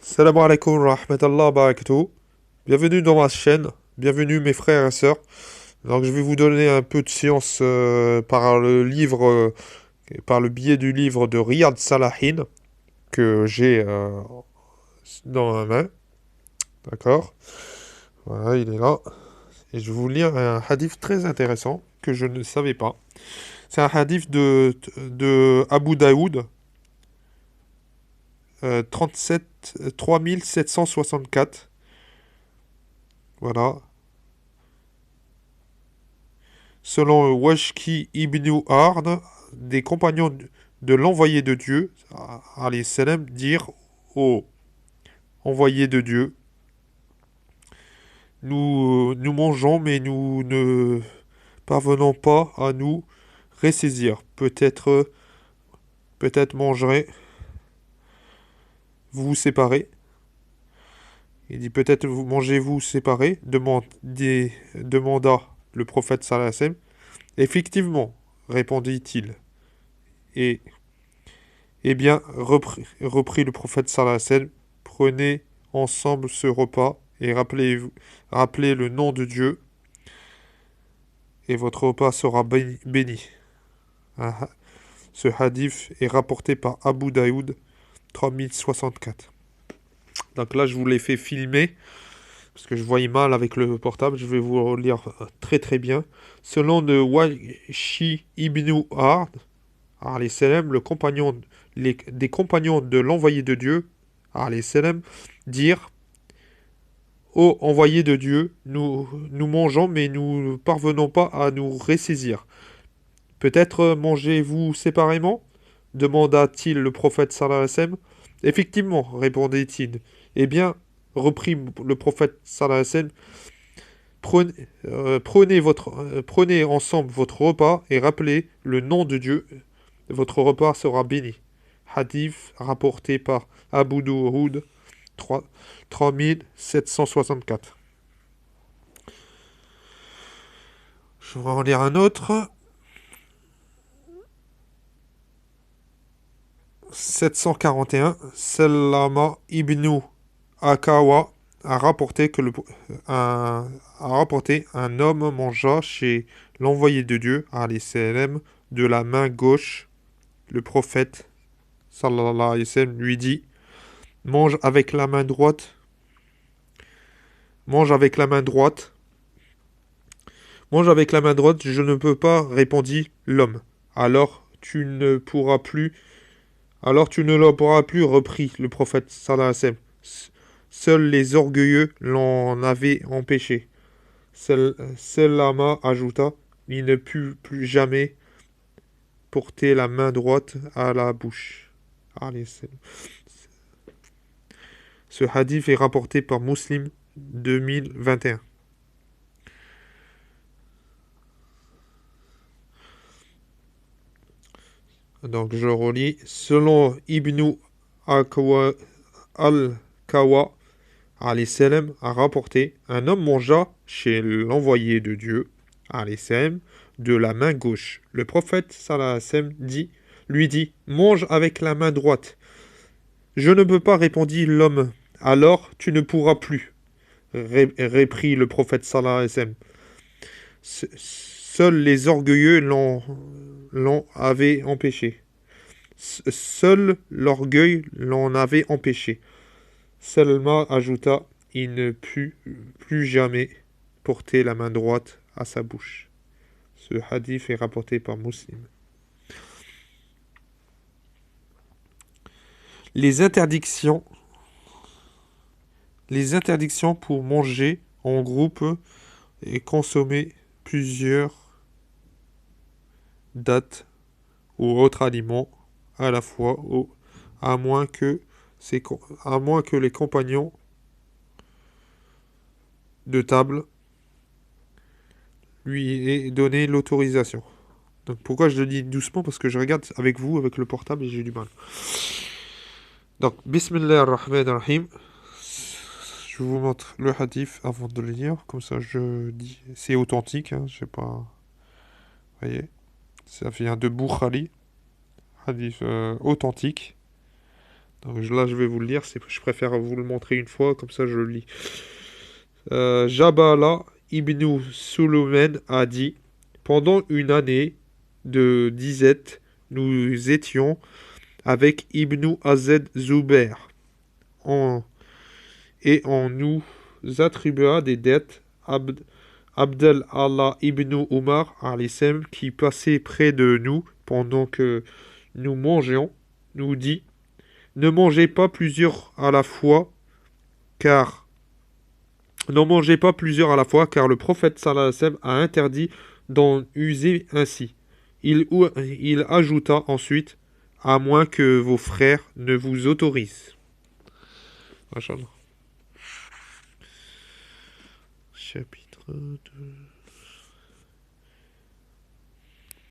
Salam alaikum wa rahmatullahi wa barakatuh. Bienvenue dans ma chaîne. Bienvenue mes frères et sœurs. Donc je vais vous donner un peu de science par le livre, par le biais du livre de Riyad Salahin que j'ai dans ma main. D'accord? Voilà, il est là. Et je vais vous lire un hadith très intéressant que je ne savais pas. C'est un hadith de Abu Daoud, 37, 3764. Voilà. Selon Washki ibn Ard, des compagnons de l'envoyé de Dieu, alayhi salam, dirent au envoyé de Dieu, nous mangeons, mais nous ne parvenons pas à nous ressaisir. Peut-être mangerez-vous vous séparer. Il dit peut-être vous mangez-vous séparer, demanda le prophète sallallahu alayhi wa sallam. Effectivement, répondit-il. Et Eh bien, reprit le prophète sallallahu alayhi wa sallam, prenez ensemble ce repas et rappelez le nom de Dieu, et votre repas sera béni. Ah, ce hadith est rapporté par Abu Daoud, 3064. Donc là, je vous l'ai fait filmer, parce que je voyais mal avec le portable, je vais vous le lire très très bien. Selon le Washi ibn Ard, alayhi salam, des compagnons de l'envoyé de Dieu, alayhi salam, dirent ô envoyé de Dieu, nous mangeons, mais nous ne parvenons pas à nous ressaisir. Peut-être mangez-vous séparément demanda-t-il le prophète sallallahu alayhi wa sallam. Effectivement, répondit-il. Eh bien, reprit le prophète sallallahu alayhi wa sallam, prenez ensemble votre repas et rappelez le nom de Dieu. Votre repas sera béni. Hadith rapporté par Abu Daoud, 3764. Je vais en lire un autre. 741. Salama ibn Akawa a rapporté un homme mangea chez l'envoyé de Dieu, alayhi salam, de la main gauche. Le prophète, sallallahu alayhi wa sallam, lui dit, mange avec la main droite. Mange avec la main droite. Mange avec la main droite, je ne peux pas, répondit l'homme. Alors tu ne le pourras plus, reprit le prophète sallallahu alayhi wa sallam. Seuls les orgueilleux l'en avaient empêché. Selama ajouta, il ne put plus jamais porter la main droite à la bouche. Alayhi salam. Ce hadith est rapporté par Muslim 2021. Donc je relis. Selon Ibn al-Kawa, alayhi salam, a rapporté, un homme mangea chez l'envoyé de Dieu, alayhi salam, de la main gauche. Le prophète sallallahu alayhi wa sallam lui dit, mange avec la main droite. Je ne peux pas, répondit l'homme. Alors tu ne pourras plus, réprit le prophète sallallahu alayhi wa sallam. Seuls les orgueilleux l'en avaient empêché. Seul l'orgueil l'en avait empêché. Salma ajouta, il ne put plus jamais porter la main droite à sa bouche. Ce hadith est rapporté par Muslim. Les interdictions, les interdictions pour manger en groupe et consommer plusieurs dates ou autres aliments à la fois, à moins que, à moins que les compagnons de table lui aient donné l'autorisation. Donc pourquoi je le dis doucement? Parce que je regarde avec vous, avec le portable, et j'ai du mal. Donc, Bismillah ar-Rahman ar-Rahim. Je vous montre le hadith avant de le lire. Comme ça, je dis... C'est authentique, hein, je sais pas... Vous voyez? Ça vient de Bukhari. Hadith authentique. Donc là, je vais vous le lire. Je préfère vous le montrer une fois, comme ça je le lis. Jabala ibn Sulayman a dit, pendant une année de disette, nous étions avec Ibn Azed Zubair, on- et on nous attribua des dettes. Abdel Allah ibn Omar al-Isem, qui passait près de nous pendant que nous mangions, nous dit, ne mangez pas plusieurs à la fois, car n'en mangez pas plusieurs à la fois, car le prophète sallallahu alayhi wa sallam a interdit d'en user ainsi. Il ajouta ensuite, à moins que vos frères ne vous autorisent. Machallah. Chapitre 2.